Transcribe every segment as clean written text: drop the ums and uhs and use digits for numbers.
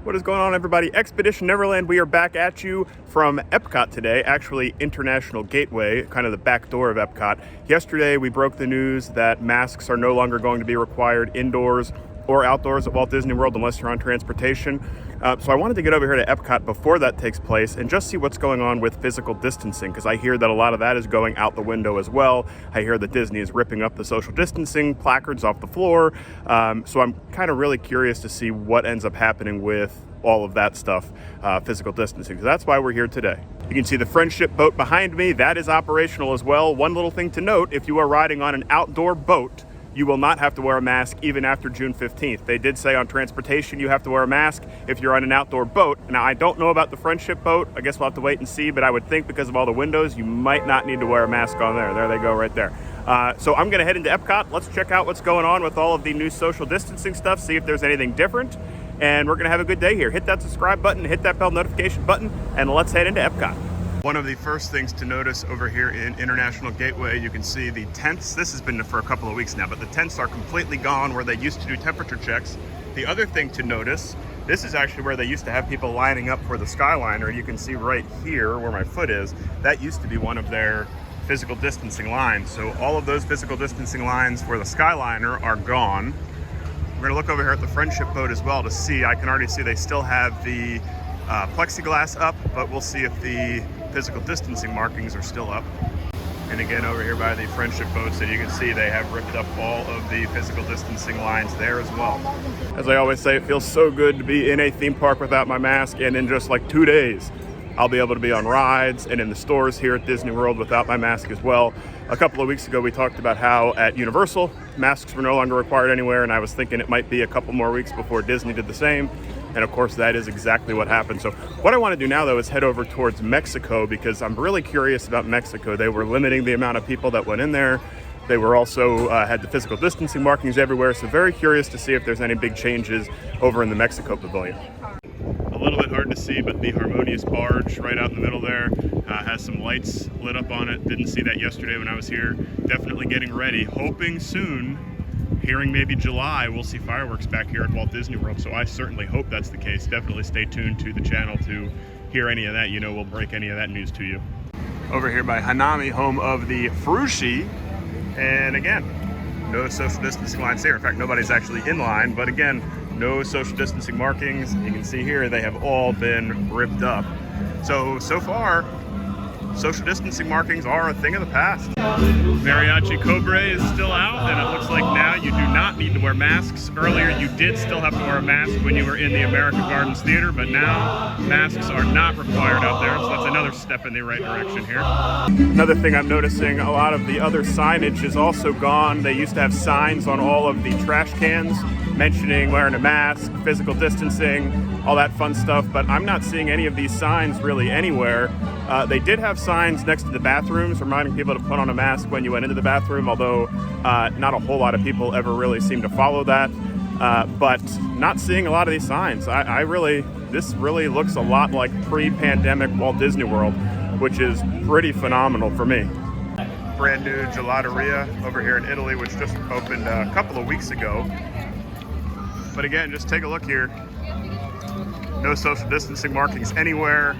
What is going on, everybody? Expedition Neverland, we are back at you from Epcot today, actually International Gateway, kind of the back door of Epcot. Yesterday, we broke the news that masks are no longer going to be required indoors or outdoors at Walt Disney World unless you're on transportation. So I wanted to get over here to Epcot before that takes place and just see what's going on with physical distancing, because I hear that a lot of that is going out the window as well. I hear that Disney is ripping up the social distancing placards off the floor. So I'm kind of really curious to see what ends up happening with all of that stuff, physical distancing. So that's why we're here today. You can see the Friendship boat behind me. That is operational as well. One little thing to note, if you are riding on an outdoor boat, you will not have to wear a mask even after June 15th. They did say on transportation you have to wear a mask if you're on an outdoor boat. Now, I don't know about the Friendship boat. I guess we'll have to wait and see, but I would think because of all the windows, you might not need to wear a mask on there. There they go right there. So I'm gonna head into Epcot. Let's check out what's going on with all of the new social distancing stuff, see if there's anything different, and we're gonna have a good day here. Hit that subscribe button, hit that bell notification button, and let's head into Epcot. One of the first things to notice over here in International Gateway, you can see the tents. This has been for a couple of weeks now, but the tents are completely gone where they used to do temperature checks. The other thing to notice, this is actually where they used to have people lining up for the Skyliner. You can see right here where my foot is, that used to be one of their physical distancing lines. So all of those physical distancing lines for the Skyliner are gone. We're gonna look over here at the Friendship boat as well to see. I can already see they still have the plexiglass up, but we'll see if the physical distancing markings are still up. And again, over here by the Friendship boats, and you can see they have ripped up all of the physical distancing lines there as well. As I always say, it feels so good to be in a theme park without my mask, and in just like 2 days, I'll be able to be on rides and in the stores here at Disney World without my mask as well. A couple of weeks ago, we talked about how at Universal, masks were no longer required anywhere, and I was thinking it might be a couple more weeks before Disney did the same. And of course, that is exactly what happened. So what I want to do now, though, is head over towards Mexico, because I'm really curious about Mexico. They were limiting the amount of people that went in there. They were also had the physical distancing markings everywhere. So very curious to see if there's any big changes over in the Mexico pavilion. A little bit hard to see, but the Harmonious barge right out in the middle there has some lights lit up on it. Didn't see that yesterday when I was here. Definitely getting ready. Hoping soon, hearing maybe July, we'll see fireworks back here at Walt Disney World. So I certainly hope that's the case. Definitely stay tuned to the channel to hear any of that. You know, we'll break any of that news to you. Over here by Hanami, home of the Frushi. And again, no social distancing lines here. In fact, nobody's actually in line, but again, no social distancing markings. You can see here, they have all been ripped up. So far, social distancing markings are a thing of the past. Mariachi Cobra is still out, and it looks like now you do not need to wear masks. Earlier, you did still have to wear a mask when you were in the American Gardens Theater, but now masks are not required out there, so that's another step in the right direction here. Another thing I'm noticing, a lot of the other signage is also gone. They used to have signs on all of the trash cans mentioning wearing a mask, physical distancing, all that fun stuff, but I'm not seeing any of these signs really anywhere. They did have signs next to the bathrooms reminding people to put on a mask when you went into the bathroom, although not a whole lot of people ever really seem to follow that. But not seeing a lot of these signs. This really looks a lot like pre-pandemic Walt Disney World, which is pretty phenomenal for me. Brand new gelateria over here in Italy, which just opened a couple of weeks ago. But again, just take a look here. No social distancing markings anywhere.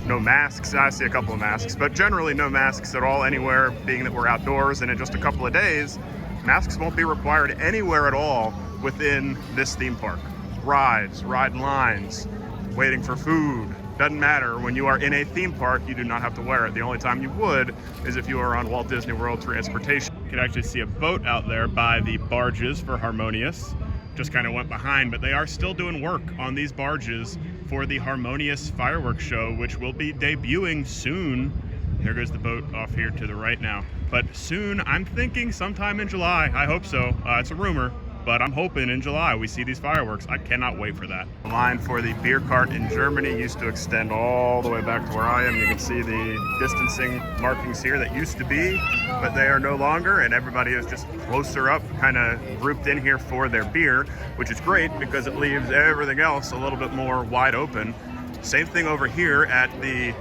No masks. I see a couple of masks, but generally no masks at all anywhere, being that we're outdoors, and in just a couple of days, masks won't be required anywhere at all within this theme park. Rides, ride lines, waiting for food, doesn't matter. When you are in a theme park, you do not have to wear it. The only time you would is if you are on Walt Disney World transportation. You can actually see a boat out there by the barges for Harmonious. Just kind of went behind, but they are still doing work on these barges for the Harmonious fireworks show, which will be debuting soon. There goes the boat off here to the right now. But soon, I'm thinking sometime in July. I hope so. It's a rumor, but I'm hoping in July we see these fireworks. I cannot wait for that. The line for the beer cart in Germany used to extend all the way back to where I am. You can see the distancing markings here that used to be, but they are no longer, and everybody is just closer up, kind of grouped in here for their beer, which is great because it leaves everything else a little bit more wide open. Same thing over here at the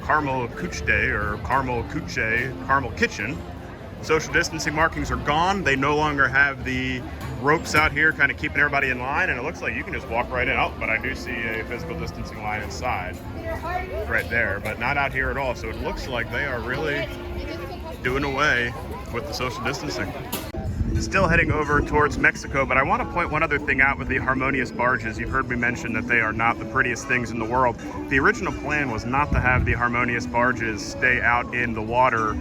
Caramel Kitchen. Social distancing markings are gone. They no longer have the ropes out here kind of keeping everybody in line, and it looks like you can just walk right in. Oh, but I do see a physical distancing line inside right there, but not out here at all. So it looks like they are really doing away with the social distancing. Still heading over towards Mexico, but I want to point one other thing out with the Harmonious barges. You've heard me mention that they are not the prettiest things in the world. The original plan was not to have the Harmonious barges stay out in the water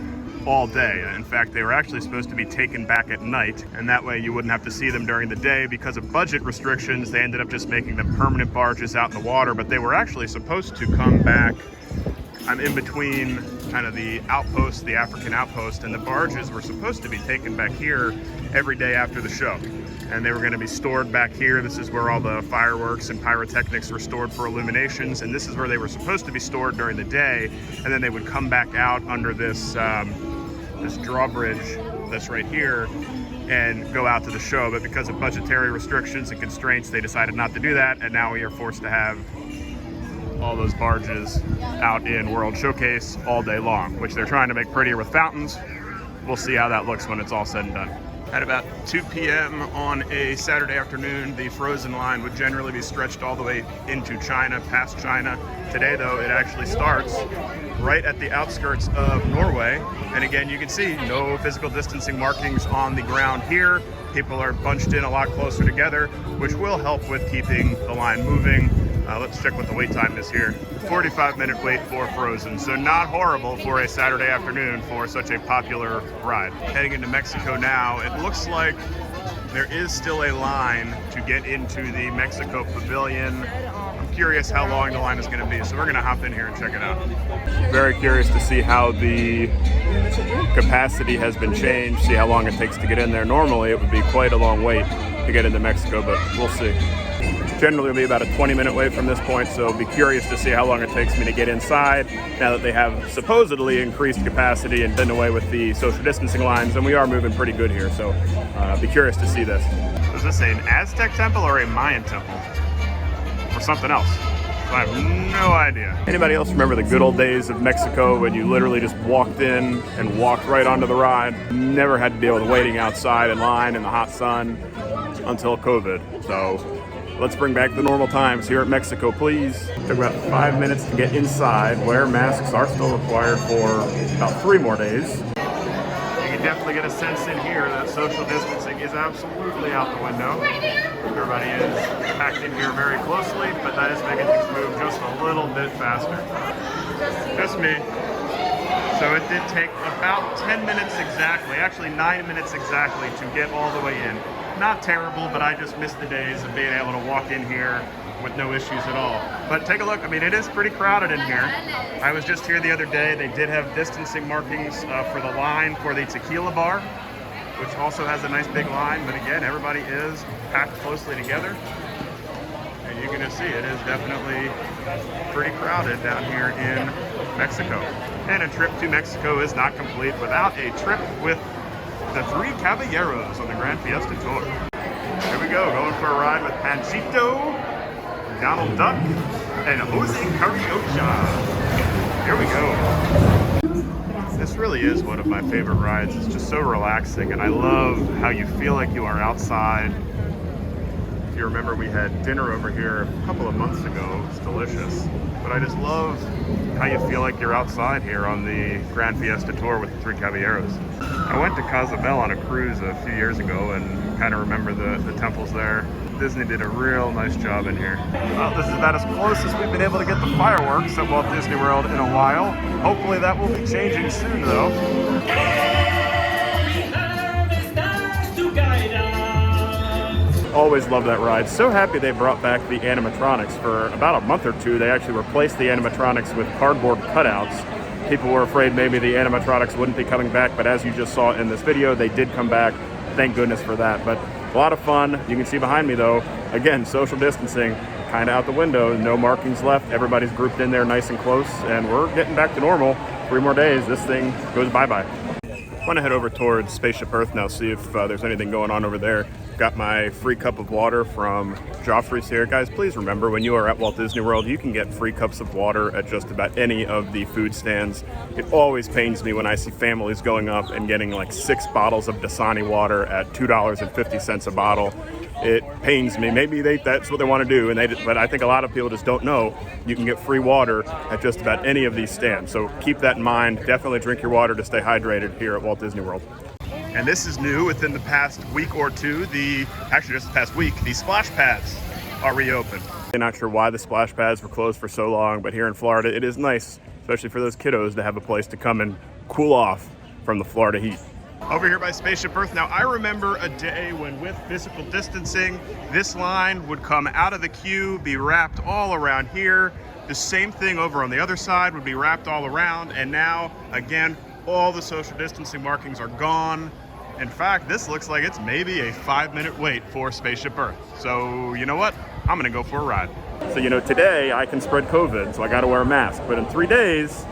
all day. In fact, they were actually supposed to be taken back at night, and that way you wouldn't have to see them during the day. Because of budget restrictions, they ended up just making them permanent barges out in the water, but they were actually supposed to come back. I'm in between kind of the outpost, the African outpost, and the barges were supposed to be taken back here every day after the show. And they were going to be stored back here. This is where all the fireworks and pyrotechnics were stored for illuminations, and this is where they were supposed to be stored during the day, and then they would come back out under this this drawbridge that's right here and go out to the show. But because of budgetary restrictions and constraints, they decided not to do that, and now we are forced to have all those barges out in World Showcase all day long, which they're trying to make prettier with fountains. We'll see how that looks when it's all said and done. At about 2 p.m. on a Saturday afternoon, the Frozen line would generally be stretched all the way into China, past China. Today, though, it actually starts right at the outskirts of Norway. And again, you can see no physical distancing markings on the ground here. People are bunched in a lot closer together, which will help with keeping the line moving. Let's check what the wait time is here. 45-minute wait for Frozen, so not horrible for a Saturday afternoon for such a popular ride. Heading into Mexico now, it looks like there is still a line to get into the Mexico Pavilion. I'm curious how long the line is going to be, so we're going to hop in here and check it out. Very curious to see how the capacity has been changed, see how long it takes to get in there. Normally it would be quite a long wait to get into Mexico, but we'll see. Generally, it'll be about a 20-minute wait from this point, so be curious to see how long it takes me to get inside now that they have supposedly increased capacity and done away with the social distancing lines, and we are moving pretty good here, so be curious to see this. Is this an Aztec temple or a Mayan temple? Or something else? I have no idea. Anybody else remember the good old days of Mexico when you literally just walked in and walked right onto the ride? Never had to deal with waiting outside in line in the hot sun until COVID, so let's bring back the normal times here at Mexico, please. Took about 5 minutes to get inside, where masks are still required for about 3 more days. You can definitely get a sense in here that social distancing is absolutely out the window. Everybody is packed in here very closely, but that is making things move just a little bit faster. Just me. So it did take about 10 minutes exactly, actually 9 minutes exactly, to get all the way in. Not terrible, but I just missed the days of being able to walk in here with no issues at all. But take a look. I mean, it is pretty crowded in here. I was just here the other day. They did have distancing markings for the line for the tequila bar, which also has a nice big line. But again, everybody is packed closely together. And you can just see it is definitely pretty crowded down here in Mexico. And a trip to Mexico is not complete without a trip with the 3 Caballeros on the Grand Fiesta Tour. Here we go, going for a ride with Panchito, Donald Duck, and Jose Cariocha. Here we go. This really is one of my favorite rides. It's just so relaxing, and I love how you feel like you are outside. If you remember, we had dinner over here a couple of months ago. It was delicious. But I just love how you feel like you're outside here on the Grand Fiesta Tour with the 3 Caballeros. I went to Cozumel on a cruise a few years ago and kind of remember the temples there. Disney did a real nice job in here. Well, this is about as close as we've been able to get the fireworks at Walt Disney World in a while. Hopefully that will be changing soon, though. Always love that ride. So happy they brought back the animatronics. For about a month or two, they actually replaced the animatronics with cardboard cutouts. People were afraid maybe the animatronics wouldn't be coming back, but as you just saw in this video, they did come back. Thank goodness for that. But a lot of fun. You can see behind me, though, again, social distancing kind of out the window. No markings left. Everybody's grouped in there nice and close, and we're getting back to normal. 3 more days, this thing goes bye-bye. I want to head over towards Spaceship Earth now, see if there's anything going on over there. Got my free cup of water from Joffrey's here. Guys, please remember, when you are at Walt Disney World, you can get free cups of water at just about any of the food stands. It always pains me when I see families going up and getting like 6 bottles of Dasani water at $2.50 a bottle. It pains me. Maybe that's what they want to do, but I think a lot of people just don't know you can get free water at just about any of these stands. So keep that in mind. Definitely drink your water to stay hydrated here at Walt Disney World. And this is new within the past week or two. Actually, just the past week, the splash pads are reopened. I'm not sure why the splash pads were closed for so long, but here in Florida, it is nice, especially for those kiddos, to have a place to come and cool off from the Florida heat. Over here by Spaceship Earth. Now, I remember a day when, with physical distancing, this line would come out of the queue, be wrapped all around here. The same thing over on the other side would be wrapped all around. And now, again, all the social distancing markings are gone. In fact, this looks like it's maybe a 5-minute wait for Spaceship Earth. So, you know what? I'm gonna go for a ride. So, today I can spread COVID, so I gotta wear a mask. But in 3 days,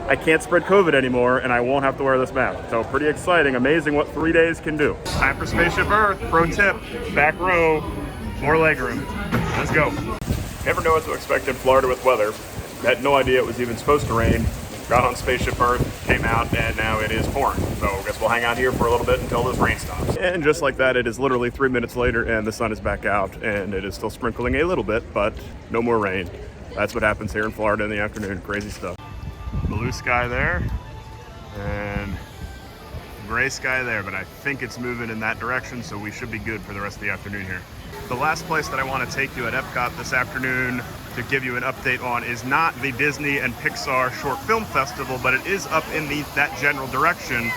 I can't spread COVID anymore, and I won't have to wear this mask. So pretty exciting, amazing what 3 days can do. Time for Spaceship Earth. Pro tip, back row, more legroom. Let's go. Never know what to expect in Florida with weather. Had no idea it was even supposed to rain. Got on Spaceship Earth, came out, and now it is pouring. So I guess we'll hang out here for a little bit until this rain stops. And just like that, it is literally 3 minutes later, and the sun is back out, and it is still sprinkling a little bit, but no more rain. That's what happens here in Florida in the afternoon. Crazy stuff. Blue sky there, and gray sky there, but I think it's moving in that direction, so we should be good for the rest of the afternoon here. The last place that I want to take you at Epcot this afternoon to give you an update on is not the Disney and Pixar Short Film Festival, but it is up in that general direction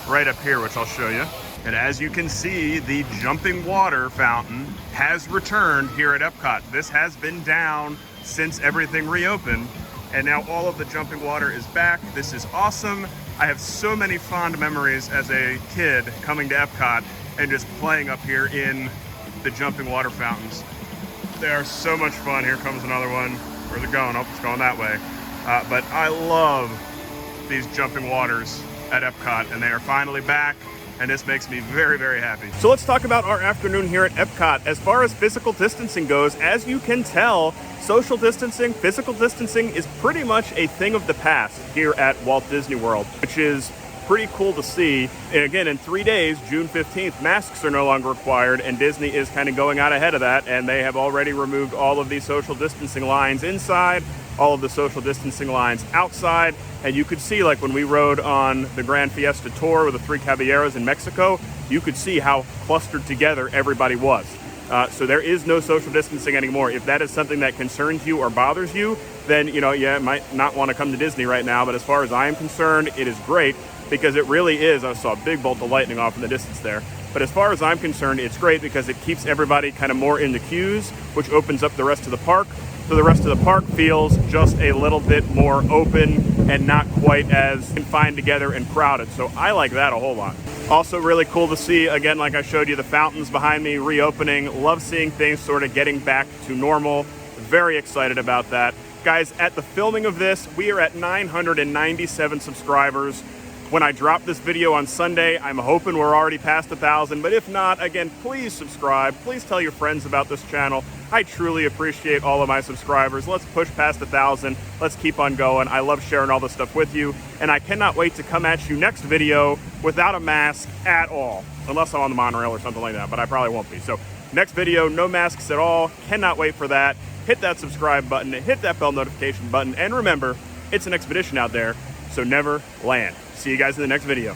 right up here, which I'll show you. And as you can see, the jumping water fountain has returned here at Epcot. This has been down since everything reopened, and now all of the jumping water is back. This is awesome. I have so many fond memories as a kid coming to Epcot and just playing up here in the jumping water fountains. They are so much fun. Here comes another one. Where's it going? Oh, it's going that way. But I love these jumping waters at Epcot, and they are finally back, and this makes me very, very happy. So let's talk about our afternoon here at Epcot. As far as physical distancing goes, as you can tell, social distancing, physical distancing is pretty much a thing of the past here at Walt Disney World, which is pretty cool to see. And again, in 3 days, June 15th, masks are no longer required, and Disney is kind of going out ahead of that, and they have already removed all of the social distancing lines inside, all of the social distancing lines outside. And you could see, like when we rode on the Grand Fiesta tour with the 3 Caballeros in Mexico, you could see how clustered together everybody was. So there is no social distancing anymore. If that is something that concerns you or bothers you, then you might not want to come to Disney right now. But as far as I am concerned, it is great, because it really is. I saw a big bolt of lightning off in the distance there. But as far as I'm concerned, it's great because it keeps everybody kind of more in the queues, which opens up the rest of the park. So the rest of the park feels just a little bit more open and not quite as confined together and crowded. So I like that a whole lot. Also really cool to see, again, like I showed you, the fountains behind me reopening. Love seeing things sort of getting back to normal. Very excited about that. Guys, at the filming of this, we are at 997 subscribers. When I drop this video on Sunday, I'm hoping we're already past 1,000, but if not, again, please subscribe. Please tell your friends about this channel. I truly appreciate all of my subscribers. Let's push past 1,000. Let's keep on going. I love sharing all this stuff with you, and I cannot wait to come at you next video without a mask at all, unless I'm on the monorail or something like that, but I probably won't be. So next video, no masks at all. Cannot wait for that. Hit that subscribe button, hit that bell notification button, and remember, it's an expedition out there, so never land. See you guys in the next video.